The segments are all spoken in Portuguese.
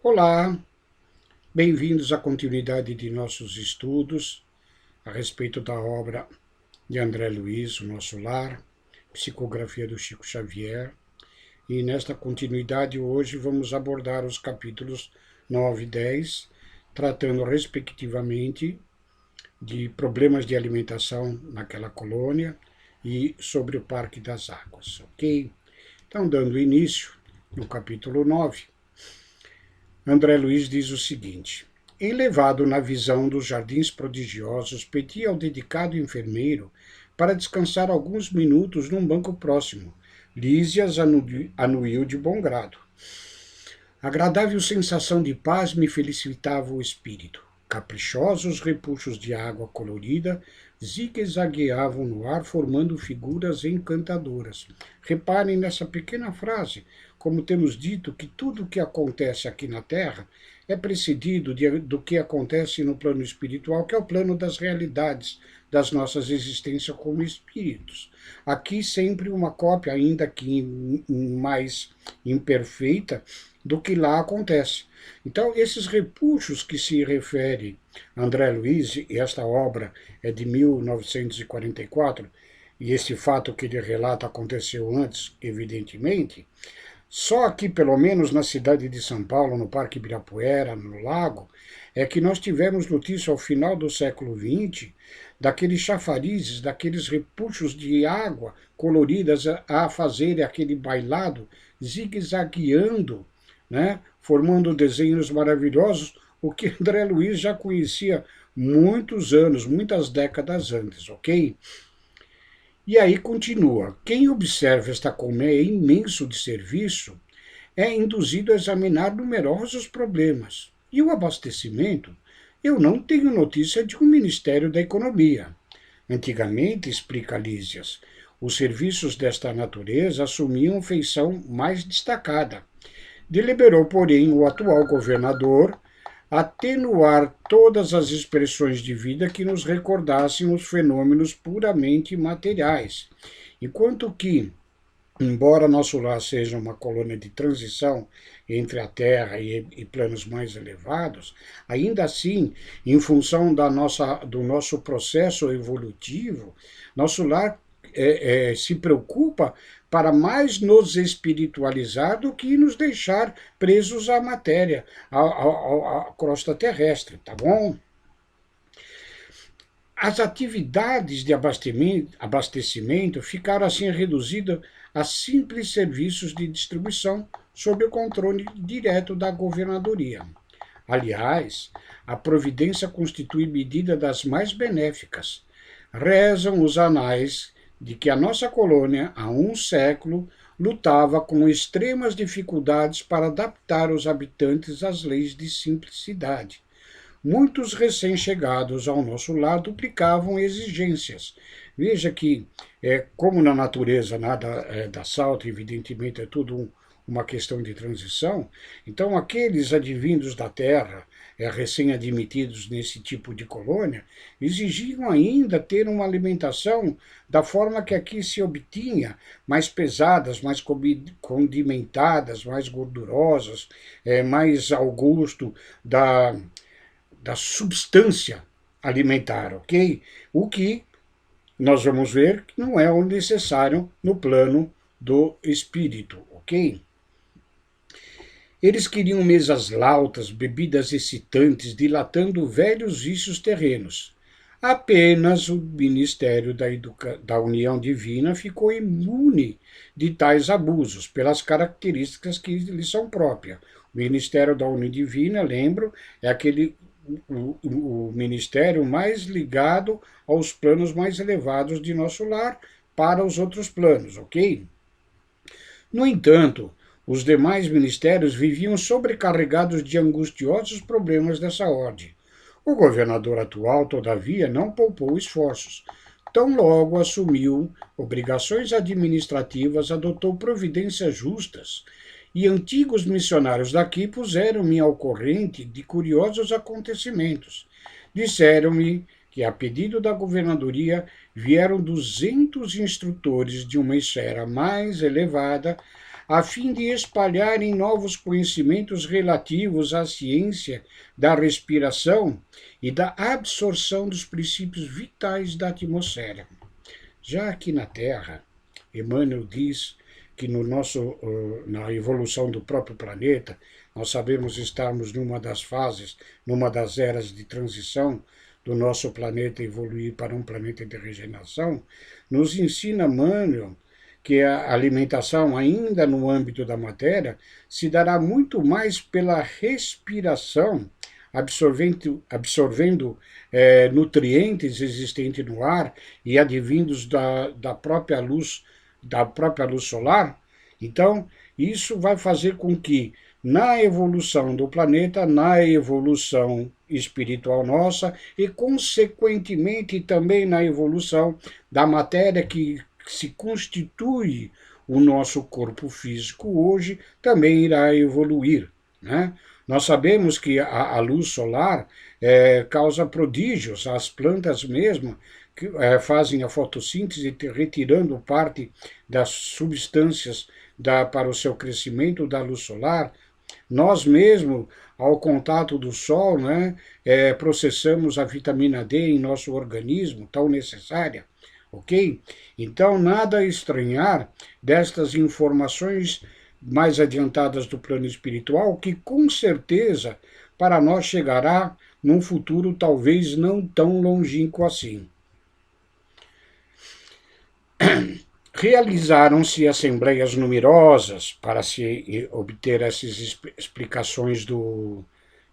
Olá, bem-vindos à continuidade de nossos estudos a respeito da obra de André Luiz, O Nosso Lar, psicografia do Chico Xavier. E nesta continuidade, hoje, vamos abordar os capítulos 9 e 10, tratando respectivamente de problemas de alimentação naquela colônia e sobre o Parque das Águas, ok? Então, dando início no capítulo 9, André Luiz diz o seguinte: enlevado na visão dos jardins prodigiosos, pedi ao dedicado enfermeiro para descansar alguns minutos num banco próximo. Lísias anuiu de bom grado. Agradável sensação de paz me felicitava o espírito. Caprichosos repuxos de água colorida zigue-zagueavam no ar, formando figuras encantadoras. Reparem nessa pequena frase, como temos dito que tudo o que acontece aqui na Terra é precedido do que acontece no plano espiritual, que é o plano das realidades das nossas existências como espíritos. Aqui sempre uma cópia, ainda que mais imperfeita, do que lá acontece. Então, esses repuxos que se refere André Luiz, e esta obra é de 1944, e esse fato que ele relata aconteceu antes, evidentemente, só aqui, pelo menos na cidade de São Paulo, no Parque Ibirapuera, no Lago, é que nós tivemos notícia ao final do século XX daqueles chafarizes, daqueles repuxos de água coloridas a fazerem aquele bailado, zigue-zagueando, né, formando desenhos maravilhosos, o que André Luiz já conhecia muitos anos, muitas décadas antes, ok? E aí continua: quem observa esta colmeia imenso de serviço é induzido a examinar numerosos problemas. E o abastecimento? Eu não tenho notícia de um Ministério da Economia. Antigamente, explica Lísias, os serviços desta natureza assumiam feição mais destacada. Deliberou, porém, o atual governador atenuar todas as expressões de vida que nos recordassem os fenômenos puramente materiais, enquanto que, embora nosso lar seja uma colônia de transição entre a Terra e planos mais elevados, ainda assim, em função do nosso processo evolutivo, nosso lar se preocupa para mais nos espiritualizar do que nos deixar presos à matéria, à crosta terrestre, tá bom? As atividades de abastecimento ficaram assim reduzidas a simples serviços de distribuição sob o controle direto da governadoria. Aliás, a providência constitui medida das mais benéficas. Rezam os anais de que a nossa colônia, há um século, lutava com extremas dificuldades para adaptar os habitantes às leis de simplicidade. Muitos recém-chegados ao nosso lar duplicavam exigências. Veja que, como na natureza nada dá salto, evidentemente é tudo uma questão de transição, então aqueles advindos da terra, recém-admitidos nesse tipo de colônia, exigiam ainda ter uma alimentação da forma que aqui se obtinha, mais pesadas, mais condimentadas, mais gordurosas, mais ao gosto da substância alimentar, ok? O que nós vamos ver que não é o necessário no plano do espírito, ok? Eles queriam mesas lautas, bebidas excitantes, dilatando velhos vícios terrenos. Apenas o Ministério da União Divina ficou imune de tais abusos, pelas características que lhes são próprias. O Ministério da União Divina, lembro, é aquele o ministério mais ligado aos planos mais elevados de nosso lar para os outros planos, ok? No entanto, os demais ministérios viviam sobrecarregados de angustiosos problemas dessa ordem. O governador atual, todavia, não poupou esforços. Tão logo assumiu obrigações administrativas, adotou providências justas, e antigos missionários daqui puseram-me ao corrente de curiosos acontecimentos. Disseram-me que, a pedido da governadoria, vieram 200 instrutores de uma esfera mais elevada a fim de espalharem novos conhecimentos relativos à ciência da respiração e da absorção dos princípios vitais da atmosfera. Já aqui na Terra, Emmanuel diz que na evolução do próprio planeta, nós sabemos estarmos numa das fases, numa das eras de transição do nosso planeta evoluir para um planeta de regeneração, nos ensina Emmanuel que a alimentação, ainda no âmbito da matéria, se dará muito mais pela respiração, absorvendo nutrientes existentes no ar e advindos da própria luz solar. Então, isso vai fazer com que, na evolução do planeta, na evolução espiritual nossa e, consequentemente, também na evolução da matéria que se constitui o nosso corpo físico hoje, também irá evoluir, né? Nós sabemos que a luz solar causa prodígios, as plantas mesmo que fazem a fotossíntese, retirando parte das substâncias para o seu crescimento da luz solar. Nós mesmo, ao contato do sol, né, processamos a vitamina D em nosso organismo, tão necessária, ok? Então, nada a estranhar destas informações mais adiantadas do plano espiritual, que com certeza para nós chegará num futuro talvez não tão longínquo assim. Realizaram-se assembleias numerosas para se obter essas explicações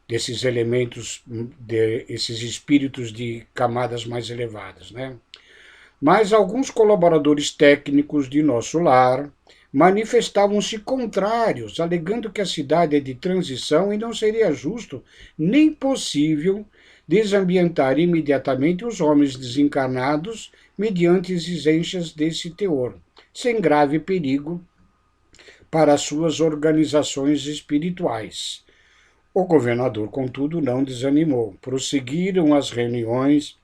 desses elementos, desses espíritos de camadas mais elevadas, né? Mas alguns colaboradores técnicos de nosso lar manifestavam-se contrários, alegando que a cidade é de transição e não seria justo nem possível desambientar imediatamente os homens desencarnados mediante exigências desse teor, sem grave perigo para as suas organizações espirituais. O governador, contudo, não desanimou. Prosseguiram as reuniões,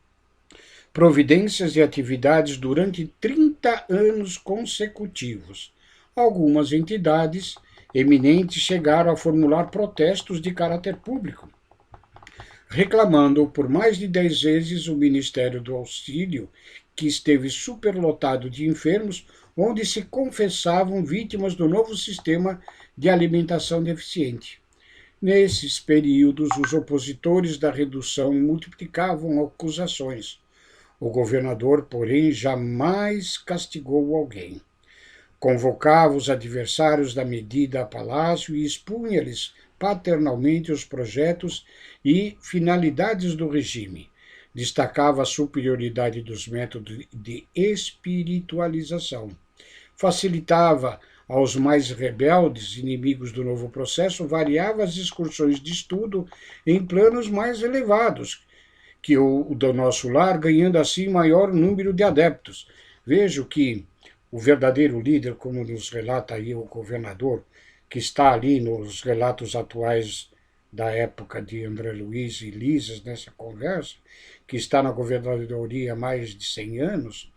providências e atividades durante 30 anos consecutivos. Algumas entidades eminentes chegaram a formular protestos de caráter público, reclamando por mais de 10 vezes o Ministério do Auxílio, que esteve superlotado de enfermos, onde se confessavam vítimas do novo sistema de alimentação deficiente. Nesses períodos, os opositores da redução multiplicavam acusações. O governador, porém, jamais castigou alguém. Convocava os adversários da medida a palácio e expunha-lhes paternalmente os projetos e finalidades do regime. Destacava a superioridade dos métodos de espiritualização. Facilitava aos mais rebeldes, inimigos do novo processo, variava as excursões de estudo em planos mais elevados que o do nosso lar, ganhando assim maior número de adeptos. Vejo que o verdadeiro líder, como nos relata aí o governador, que está ali nos relatos atuais da época de André Luiz e Lisas, nessa conversa, que está na governadoria há mais de 100 anos,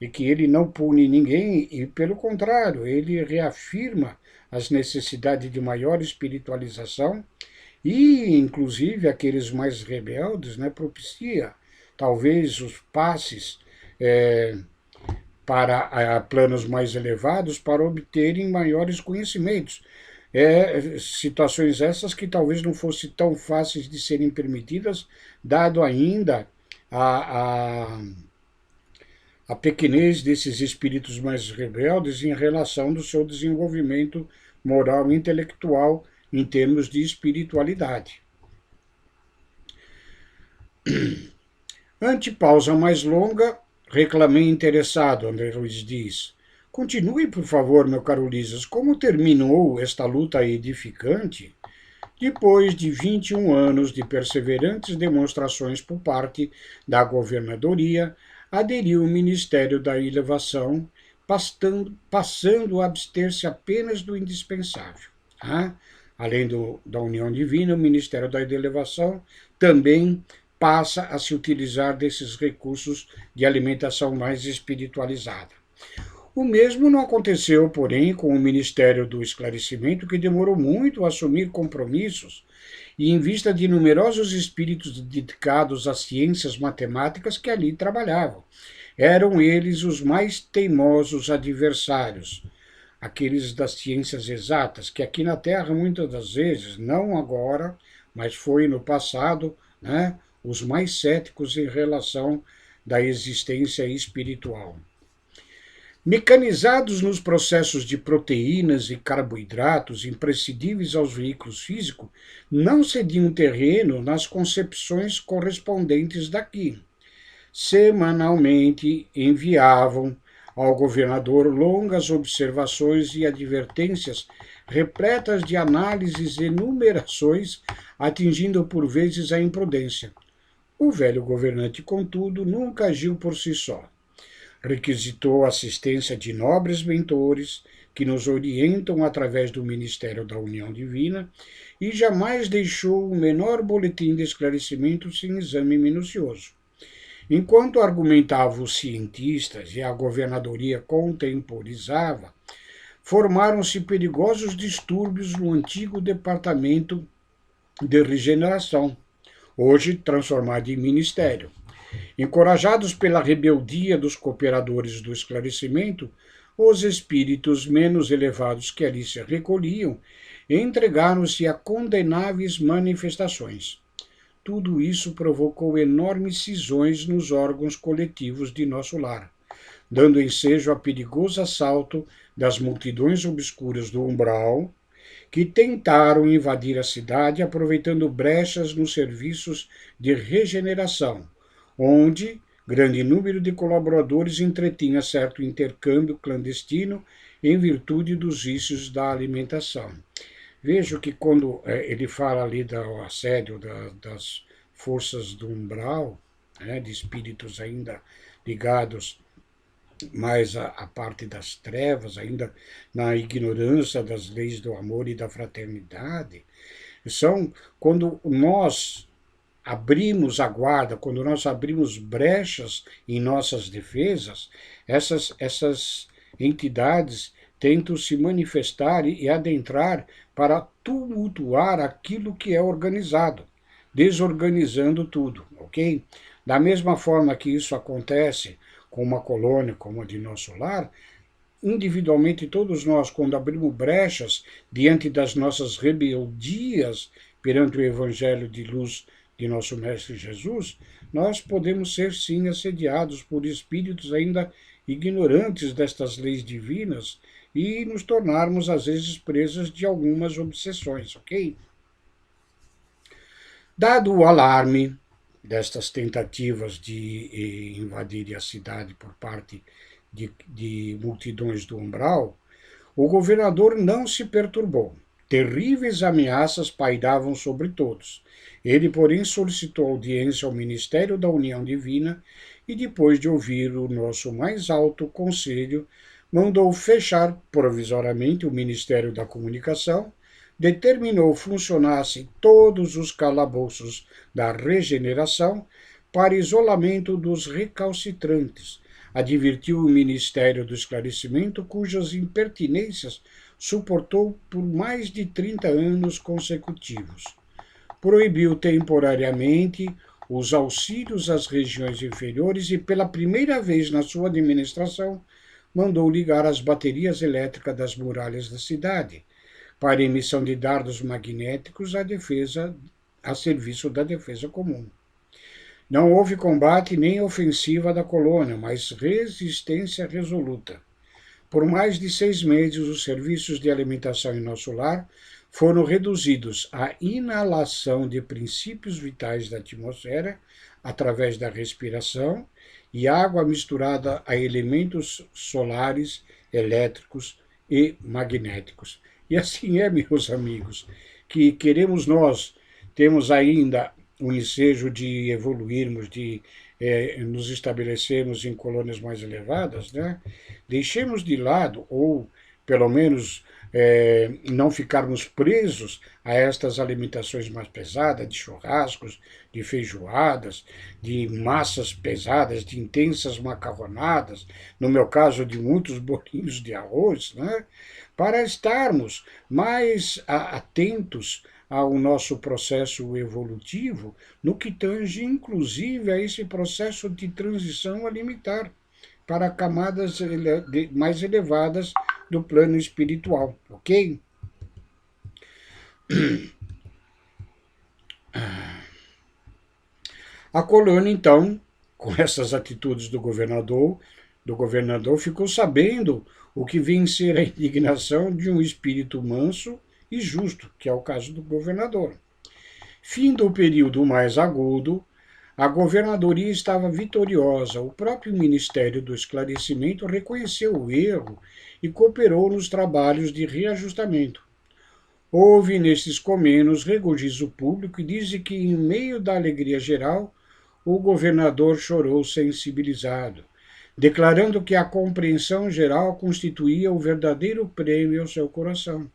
e que ele não pune ninguém, e pelo contrário, ele reafirma as necessidades de maior espiritualização e, inclusive, aqueles mais rebeldes, né, propicia talvez os passes para planos mais elevados para obterem maiores conhecimentos. Situações essas que talvez não fossem tão fáceis de serem permitidas, dado ainda a pequenez desses espíritos mais rebeldes em relação do seu desenvolvimento moral e intelectual em termos de espiritualidade. Ante pausa mais longa, reclamei interessado, André Luiz diz. Continue, por favor, meu caro Lisas, como terminou esta luta edificante? Depois de 21 anos de perseverantes demonstrações por parte da governadoria, aderiu o Ministério da Elevação, passando a abster-se apenas do indispensável. Além da União Divina, o Ministério da Elevação também passa a se utilizar desses recursos de alimentação mais espiritualizada. O mesmo não aconteceu, porém, com o Ministério do Esclarecimento, que demorou muito a assumir compromissos e em vista de numerosos espíritos dedicados às ciências matemáticas que ali trabalhavam. Eram eles os mais teimosos adversários, aqueles das ciências exatas, que aqui na Terra muitas das vezes, não agora, mas foi no passado, né, os mais céticos em relação da existência espiritual. Mecanizados nos processos de proteínas e carboidratos imprescindíveis aos veículos físicos, não cediam terreno nas concepções correspondentes daqui. Semanalmente enviavam ao governador longas observações e advertências repletas de análises e numerações, atingindo por vezes a imprudência. O velho governante, contudo, nunca agiu por si só. Requisitou a assistência de nobres mentores que nos orientam através do Ministério da União Divina e jamais deixou o menor boletim de esclarecimento sem exame minucioso. Enquanto argumentavam os cientistas e a governadoria contemporizava, formaram-se perigosos distúrbios no antigo Departamento de Regeneração, hoje transformado em Ministério. Encorajados pela rebeldia dos cooperadores do esclarecimento, os espíritos menos elevados que ali se recolhiam entregaram-se a condenáveis manifestações. Tudo isso provocou enormes cisões nos órgãos coletivos de nosso lar, dando ensejo a perigoso assalto das multidões obscuras do umbral, que tentaram invadir a cidade aproveitando brechas nos serviços de regeneração, onde grande número de colaboradores entretinha certo intercâmbio clandestino em virtude dos vícios da alimentação. Vejo que quando ele fala ali do assédio das forças do umbral, de espíritos ainda ligados mais à parte das trevas, ainda na ignorância das leis do amor e da fraternidade, são quando nós abrimos a guarda, quando nós abrimos brechas em nossas defesas, essas entidades tentam se manifestar e adentrar para tumultuar aquilo que é organizado, desorganizando tudo, ok? Da mesma forma que isso acontece com uma colônia como a de nosso lar, individualmente todos nós, quando abrimos brechas diante das nossas rebeldias perante o evangelho de luz de nosso Mestre Jesus, nós podemos ser sim assediados por espíritos ainda ignorantes destas leis divinas e nos tornarmos às vezes presas de algumas obsessões, ok? Dado o alarme destas tentativas de invadir a cidade por parte de multidões do umbral, o governador não se perturbou. Terríveis ameaças pairavam sobre todos. Ele, porém, solicitou audiência ao Ministério da União Divina e, depois de ouvir o nosso mais alto conselho, mandou fechar provisoriamente o Ministério da Comunicação, determinou funcionassem todos os calabouços da regeneração para isolamento dos recalcitrantes, advertiu o Ministério do Esclarecimento, cujas impertinências suportou por mais de 30 anos consecutivos. Proibiu temporariamente os auxílios às regiões inferiores e, pela primeira vez na sua administração, mandou ligar as baterias elétricas das muralhas da cidade, para emissão de dardos magnéticos a serviço da defesa comum. Não houve combate nem ofensiva da colônia, mas resistência resoluta. Por mais de 6 meses, os serviços de alimentação em nosso lar foram reduzidos à inalação de princípios vitais da atmosfera através da respiração e água misturada a elementos solares, elétricos e magnéticos. E assim é, meus amigos, que queremos nós, temos ainda o ensejo de evoluirmos, de nos estabelecermos em colônias mais elevadas, né? Deixemos de lado, ou pelo menos não ficarmos presos a estas alimentações mais pesadas, de churrascos, de feijoadas, de massas pesadas, de intensas macarronadas, no meu caso, de muitos bolinhos de arroz, né? Para estarmos mais atentos ao nosso processo evolutivo, no que tange, inclusive, a esse processo de transição alimentar para camadas mais elevadas do plano espiritual, ok? A colônia, então, com essas atitudes do governador ficou sabendo o que vem ser a indignação de um espírito manso e justo, que é o caso do governador. Fim do período mais agudo, a governadoria estava vitoriosa. O próprio Ministério do Esclarecimento reconheceu o erro e cooperou nos trabalhos de reajustamento. Houve nesses comenos regozijo público e diz que, em meio da alegria geral, o governador chorou sensibilizado, declarando que a compreensão geral constituía o verdadeiro prêmio ao seu coração.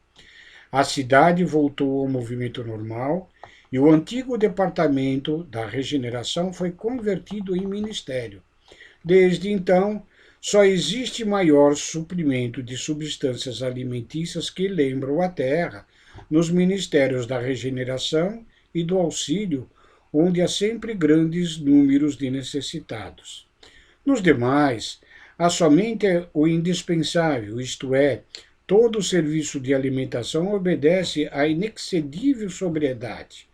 A cidade voltou ao movimento normal e o antigo departamento da regeneração foi convertido em ministério. Desde então, só existe maior suprimento de substâncias alimentícias que lembram a terra nos ministérios da regeneração e do auxílio, onde há sempre grandes números de necessitados. Nos demais, há somente o indispensável, isto é, todo o serviço de alimentação obedece à inexcedível sobriedade.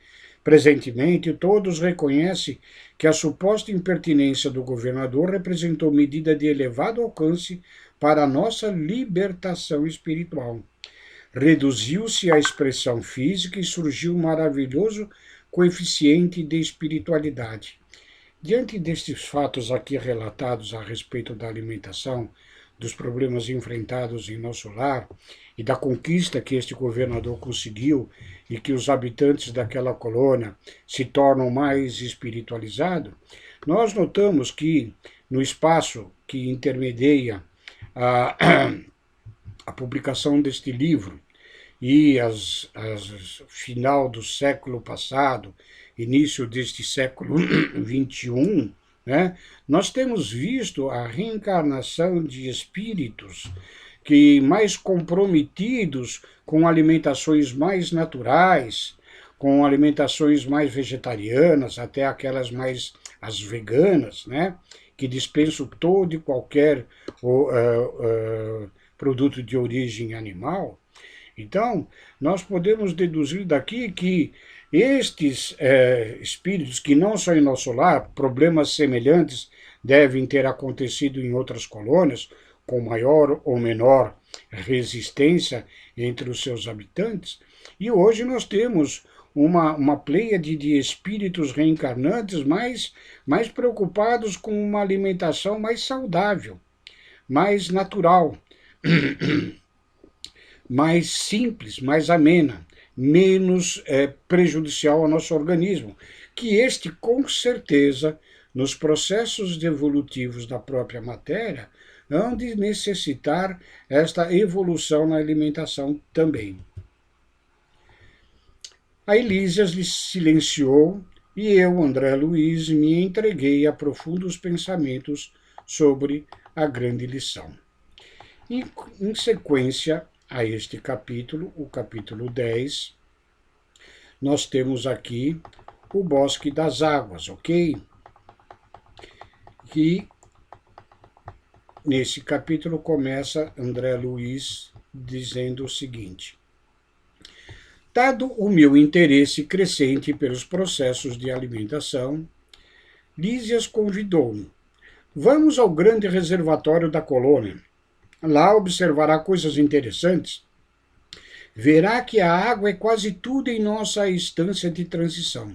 Presentemente, todos reconhecem que a suposta impertinência do governador representou medida de elevado alcance para a nossa libertação espiritual. Reduziu-se a expressão física e surgiu um maravilhoso coeficiente de espiritualidade. Diante destes fatos aqui relatados a respeito da alimentação, dos problemas enfrentados em nosso lar e da conquista que este governador conseguiu e que os habitantes daquela colônia se tornam mais espiritualizados, nós notamos que no espaço que intermedia a publicação deste livro e final do século passado, início deste século XXI, né, nós temos visto a reencarnação de espíritos que mais comprometidos com alimentações mais naturais, com alimentações mais vegetarianas, até aquelas mais as veganas, né, que dispensam todo e qualquer produto de origem animal. Então, nós podemos deduzir daqui que estes espíritos que não são em nosso lar, problemas semelhantes devem ter acontecido em outras colônias, com maior ou menor resistência entre os seus habitantes, e hoje nós temos uma pleiade de espíritos reencarnantes mais preocupados com uma alimentação mais saudável, mais natural, mais simples, mais amena, menos prejudicial ao nosso organismo, que este, com certeza, nos processos evolutivos da própria matéria, hão de necessitar esta evolução na alimentação também. A Elísias lhe silenciou e eu, André Luiz, me entreguei a profundos pensamentos sobre a grande lição. Em sequência a este capítulo, o capítulo 10, nós temos aqui o Bosque das Águas, ok? E nesse capítulo começa André Luiz dizendo o seguinte: dado o meu interesse crescente pelos processos de alimentação, Lísias convidou-me. Vamos ao grande reservatório da colônia. Lá observará coisas interessantes. Verá que a água é quase tudo em nossa estância de transição.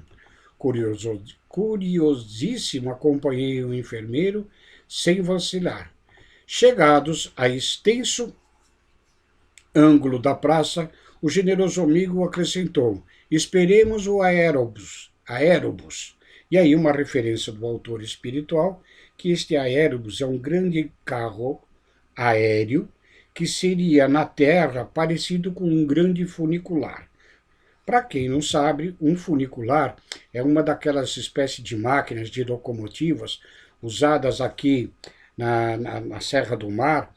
Curiosíssimo, acompanhei o enfermeiro sem vacilar. Chegados a extenso ângulo da praça, o generoso amigo acrescentou: esperemos o aérobus. E aí uma referência do autor espiritual, que este aérobus é um grande carro aéreo que seria na Terra parecido com um grande funicular. Para quem não sabe, um funicular é uma daquelas espécies de máquinas de locomotivas usadas aqui na Serra do Mar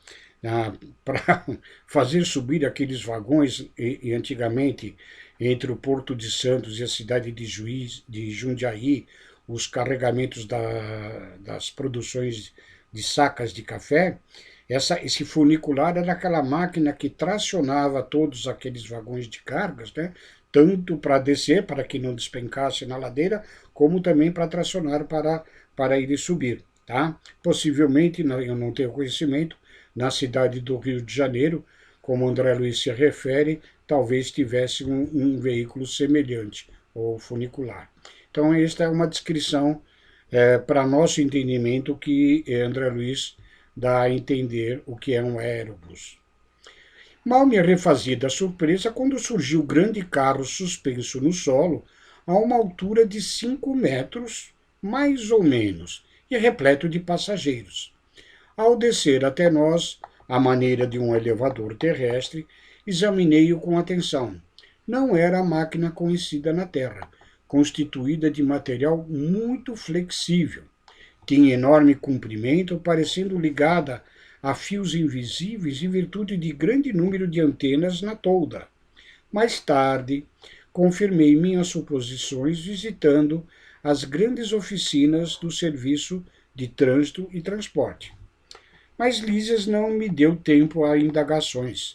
para fazer subir aqueles vagões e antigamente entre o Porto de Santos e a cidade de Jundiaí, os carregamentos das produções de sacas de café. Esse funicular era aquela máquina que tracionava todos aqueles vagões de cargas, né? Tanto para descer, para que não despencasse na ladeira, como também para tracionar para ele subir. Tá? Possivelmente, eu não tenho conhecimento, na cidade do Rio de Janeiro, como André Luiz se refere, talvez tivesse um veículo semelhante, ou funicular. Então, esta é uma descrição para nosso entendimento que André Luiz dá a entender o que é um aerobus. Mal me refazi da surpresa quando surgiu o grande carro suspenso no solo, a uma altura de 5 metros, mais ou menos, e repleto de passageiros. Ao descer até nós, à maneira de um elevador terrestre, examinei-o com atenção. Não era a máquina conhecida na Terra, constituída de material muito flexível. Tinha enorme comprimento, parecendo ligada a fios invisíveis em virtude de grande número de antenas na tolda. Mais tarde, confirmei minhas suposições visitando as grandes oficinas do Serviço de Trânsito e Transporte. Mas Lísias não me deu tempo a indagações.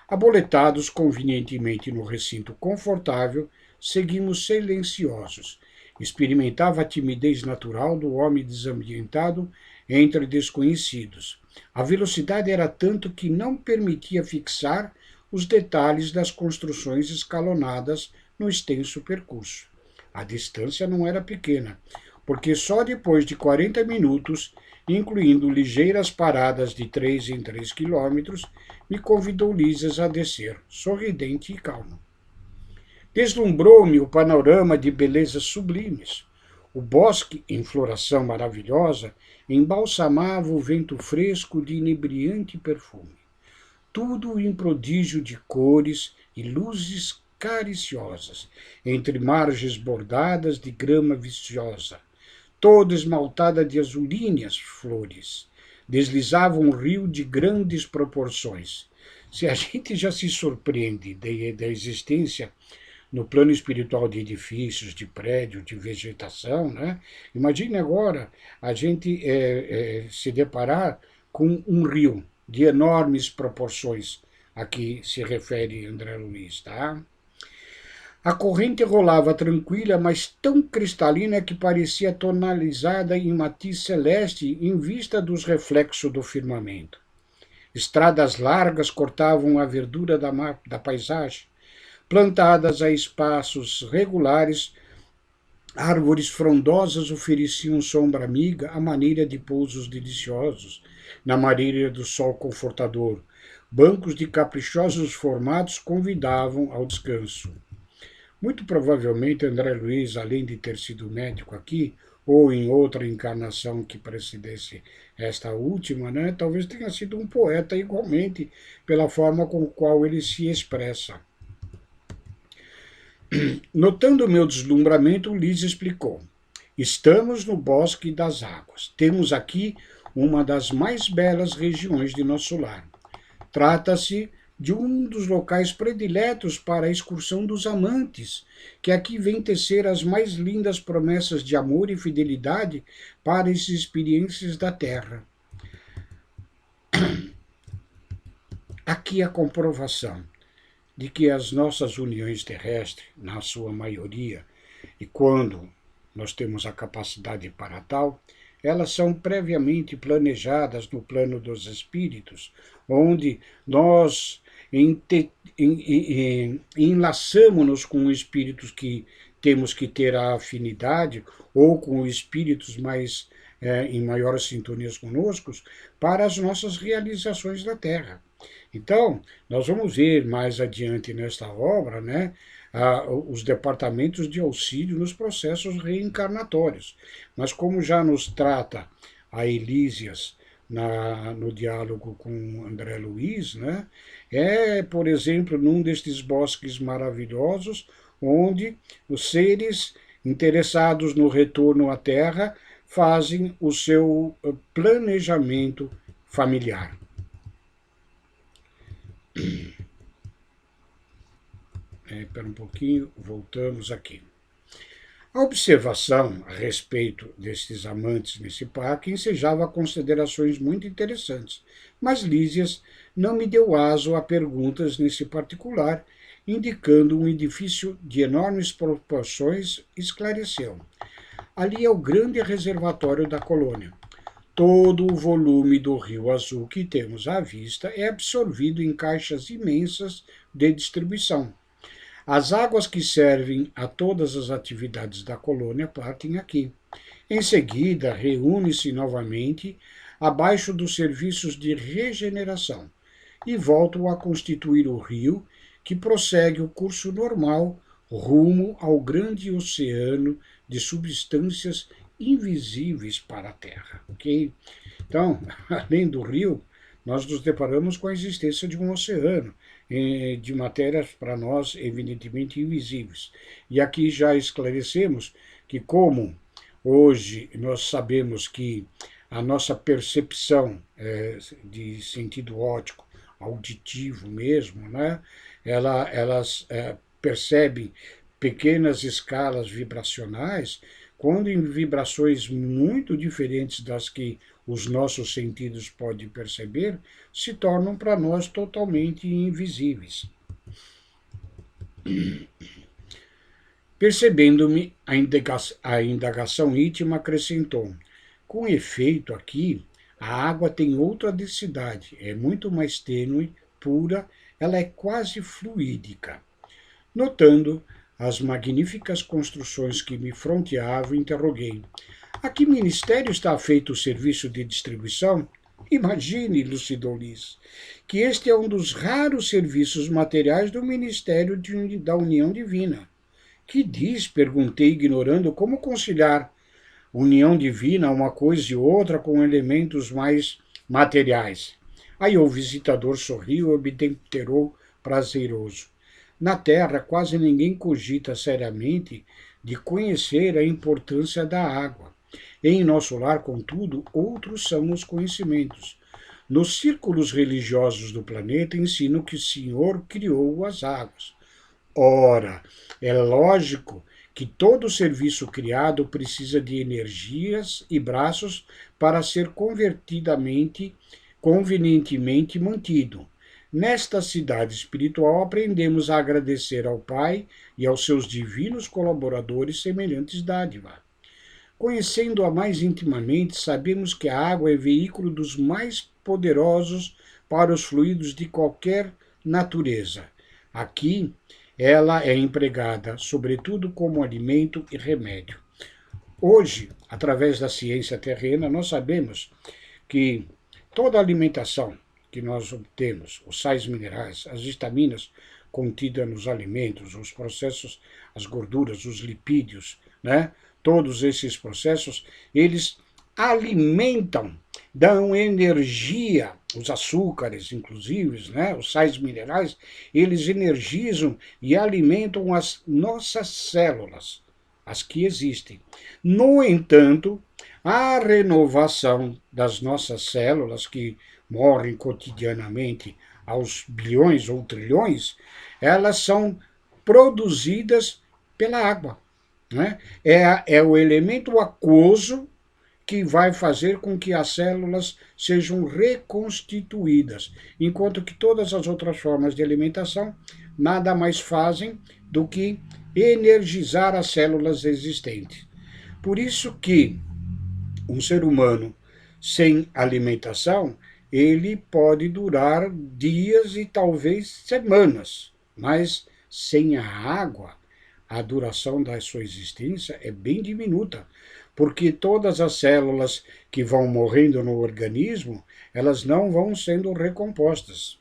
Aboletados convenientemente no recinto confortável, seguimos silenciosos. Experimentava a timidez natural do homem desambientado entre desconhecidos. A velocidade era tanto que não permitia fixar os detalhes das construções escalonadas no extenso percurso. A distância não era pequena, porque só depois de 40 minutos, incluindo ligeiras paradas de 3 em 3 quilômetros, me convidou Lísias a descer, sorridente e calmo. Deslumbrou-me o panorama de belezas sublimes. O bosque, em floração maravilhosa, embalsamava o vento fresco de inebriante perfume. Tudo em prodígio de cores e luzes cariciosas, entre margens bordadas de grama viçosa, toda esmaltada de azulíneas flores. Deslizava um rio de grandes proporções. Se a gente já se surpreende da existência no plano espiritual de edifícios, de prédios, de vegetação, né? Imagine agora a gente se deparar com um rio de enormes proporções, a que se refere André Luiz, tá? A corrente rolava tranquila, mas tão cristalina que parecia tonalizada em matiz celeste em vista dos reflexos do firmamento. Estradas largas cortavam a verdura da paisagem. Plantadas a espaços regulares, árvores frondosas ofereciam sombra amiga à maneira de pousos deliciosos, na mareira do sol confortador. Bancos de caprichosos formatos convidavam ao descanso. Muito provavelmente André Luiz, além de ter sido médico aqui, ou em outra encarnação que precedesse esta última, né, talvez tenha sido um poeta igualmente, pela forma com a qual ele se expressa. Notando meu deslumbramento, Liz explicou. Estamos no Bosque das Águas. Temos aqui uma das mais belas regiões de nosso lar. Trata-se de um dos locais prediletos para a excursão dos amantes, que aqui vêm tecer as mais lindas promessas de amor e fidelidade para as experiências da terra. Aqui a comprovação de que as nossas uniões terrestres, na sua maioria, e quando nós temos a capacidade para tal, elas são previamente planejadas no plano dos espíritos, onde nós enlaçamos-nos com espíritos que temos que ter a afinidade, ou com espíritos mais em maiores sintonias conosco, para as nossas realizações da Terra. Então, nós vamos ver mais adiante nesta obra, né, os departamentos de auxílio nos processos reencarnatórios. Mas como já nos trata a Elísias no diálogo com André Luiz, né? É, por exemplo, num destes bosques maravilhosos, onde os seres interessados no retorno à Terra fazem o seu planejamento familiar. Espera um pouquinho, voltamos aqui. A observação a respeito destes amantes nesse parque ensejava considerações muito interessantes, mas Lísias não me deu aso a perguntas nesse particular, indicando um edifício de enormes proporções, esclareceu. Ali é o grande reservatório da colônia. Todo o volume do Rio Azul que temos à vista é absorvido em caixas imensas de distribuição. As águas que servem a todas as atividades da colônia partem aqui. Em seguida, reúne-se novamente abaixo dos serviços de regeneração e voltam a constituir o rio, que prossegue o curso normal rumo ao grande oceano de substâncias invisíveis para a Terra. Okay? Então, além do rio, nós nos deparamos com a existência de um oceano, de matérias para nós evidentemente invisíveis. E aqui já esclarecemos que, como hoje nós sabemos que a nossa percepção de sentido óptico, auditivo mesmo, né, elas percebem pequenas escalas vibracionais, quando em vibrações muito diferentes das que os nossos sentidos podem perceber, se tornam para nós totalmente invisíveis. Percebendo-me, a indagação íntima acrescentou: com efeito, aqui, a água tem outra densidade, é muito mais tênue, pura, ela é quase fluídica. Notando as magníficas construções que me fronteavam, interroguei: a que ministério está feito o serviço de distribuição? Imagine, elucidou Liz, que este é um dos raros serviços materiais do Ministério da União Divina. Que diz? Perguntei, ignorando como conciliar união divina, uma coisa e outra, com elementos mais materiais. Aí o visitador sorriu e obtemperou prazeroso. Na Terra, quase ninguém cogita seriamente de conhecer a importância da água. Em nosso lar, contudo, outros são os conhecimentos. Nos círculos religiosos do planeta ensinam que o Senhor criou as águas. Ora, é lógico que todo serviço criado precisa de energias e braços para ser convenientemente mantido. Nesta cidade espiritual, aprendemos a agradecer ao Pai e aos seus divinos colaboradores semelhantes dádiva. Conhecendo-a mais intimamente, sabemos que a água é veículo dos mais poderosos para os fluidos de qualquer natureza. Aqui, ela é empregada, sobretudo, como alimento e remédio. Hoje, através da ciência terrena, nós sabemos que toda a alimentação que nós obtemos, os sais minerais, as vitaminas contidas nos alimentos, os processos, as gorduras, os lipídios, né? Todos esses processos, eles alimentam, dão energia, os açúcares, inclusive, né? Os sais minerais, eles energizam e alimentam as nossas células, as que existem. No entanto, a renovação das nossas células, que morrem cotidianamente aos bilhões ou trilhões, elas são produzidas pela água. Né? É o elemento aquoso que vai fazer com que as células sejam reconstituídas, enquanto que todas as outras formas de alimentação nada mais fazem do que energizar as células existentes. Por isso que um ser humano sem alimentação, ele pode durar dias e talvez semanas, mas sem a água, a duração da sua existência é bem diminuta, porque todas as células que vão morrendo no organismo, elas não vão sendo recompostas.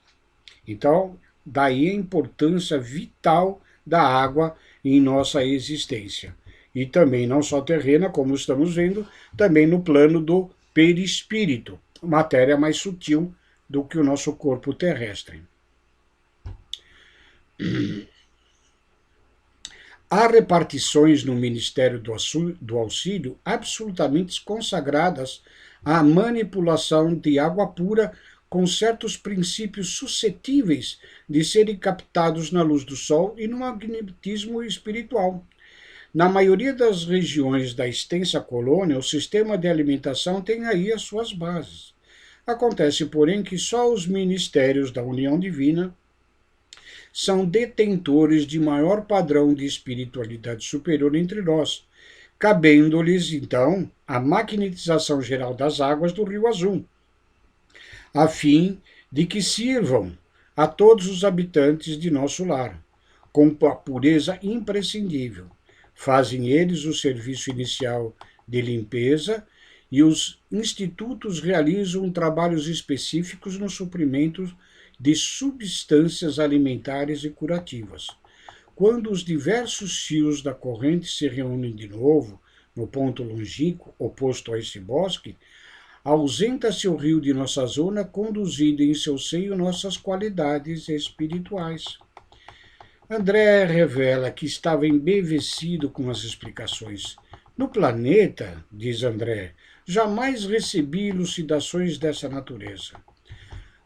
Então, daí a importância vital da água em nossa existência. E também não só terrena, como estamos vendo, também no plano do perispírito, matéria mais sutil do que o nosso corpo terrestre. Há repartições no Ministério do Auxílio absolutamente consagradas à manipulação de água pura com certos princípios suscetíveis de serem captados na luz do sol e no magnetismo espiritual. Na maioria das regiões da extensa colônia, o sistema de alimentação tem aí as suas bases. Acontece, porém, que só os ministérios da União Divina são detentores de maior padrão de espiritualidade superior entre nós, cabendo-lhes, então, a magnetização geral das águas do Rio Azul, a fim de que sirvam a todos os habitantes de nosso lar, com a pureza imprescindível. Fazem eles o serviço inicial de limpeza e os institutos realizam trabalhos específicos no suprimento de substâncias alimentares e curativas. Quando os diversos fios da corrente se reúnem de novo no ponto longínquo oposto a esse bosque, ausenta-se o rio de nossa zona, conduzindo em seu seio nossas qualidades espirituais. André revela que estava embevecido com as explicações. No planeta, diz André, jamais recebi elucidações dessa natureza.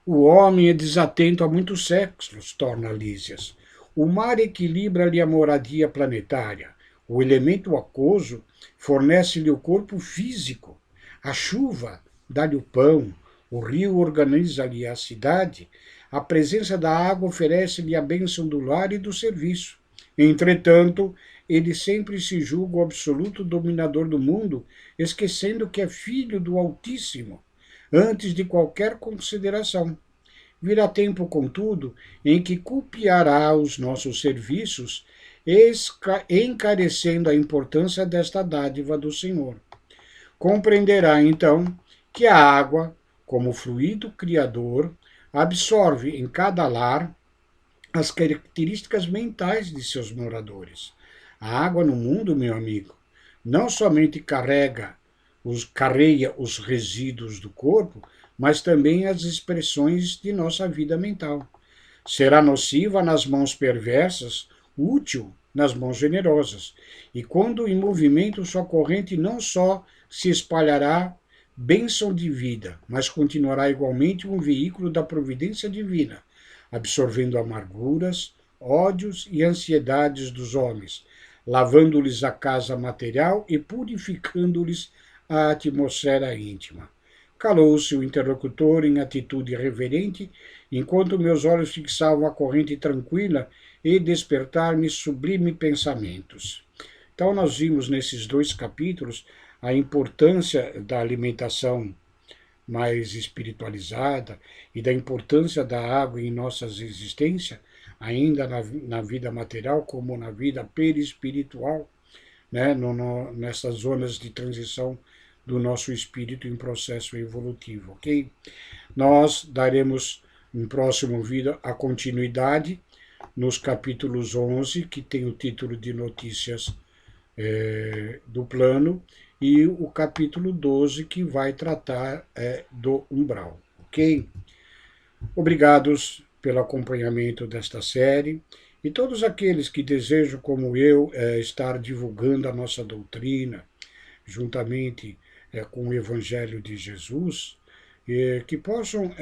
O homem é desatento há muitos séculos, torna Lísias. O mar equilibra-lhe a moradia planetária. O elemento aquoso fornece-lhe o corpo físico. A chuva dá-lhe o pão. O rio organiza-lhe a cidade. A presença da água oferece-lhe a bênção do lar e do serviço. Entretanto, ele sempre se julga o absoluto dominador do mundo, esquecendo que é filho do Altíssimo, antes de qualquer consideração. Virá tempo, contudo, em que copiará os nossos serviços, encarecendo a importância desta dádiva do Senhor. Compreenderá, então, que a água, como fluido criador, absorve em cada lar as características mentais de seus moradores. A água no mundo, meu amigo, não somente carreia os resíduos do corpo, mas também as expressões de nossa vida mental. Será nociva nas mãos perversas, útil nas mãos generosas. E quando em movimento sua corrente não só se espalhará bênção de vida, mas continuará igualmente um veículo da providência divina, absorvendo amarguras, ódios e ansiedades dos homens, lavando-lhes a casa material e purificando-lhes a atmosfera íntima. Calou-se o interlocutor em atitude reverente, enquanto meus olhos fixavam a corrente tranquila e despertar-me sublimes pensamentos. Então, nós vimos nesses 2 capítulos a importância da alimentação mais espiritualizada e da importância da água em nossa existência, ainda na vida material como na vida perispiritual, né, nessas zonas de transição do nosso espírito em processo evolutivo, ok? Nós daremos em próximo vídeo a continuidade nos capítulos 11, que tem o título de Notícias do Plano, e o capítulo 12, que vai tratar do umbral, ok? Obrigados pelo acompanhamento desta série, e todos aqueles que desejam, como eu, estar divulgando a nossa doutrina, juntamente com o Evangelho de Jesus, que possam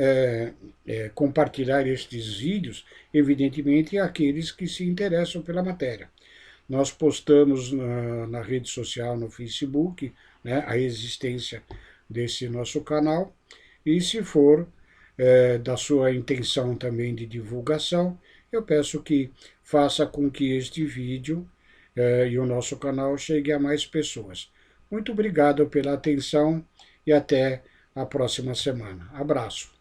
compartilhar estes vídeos, evidentemente, àqueles que se interessam pela matéria. Nós postamos na rede social, no Facebook, né, a existência desse nosso canal, e se for da sua intenção também de divulgação, eu peço que faça com que este vídeo e o nosso canal chegue a mais pessoas. Muito obrigado pela atenção e até a próxima semana. Abraço.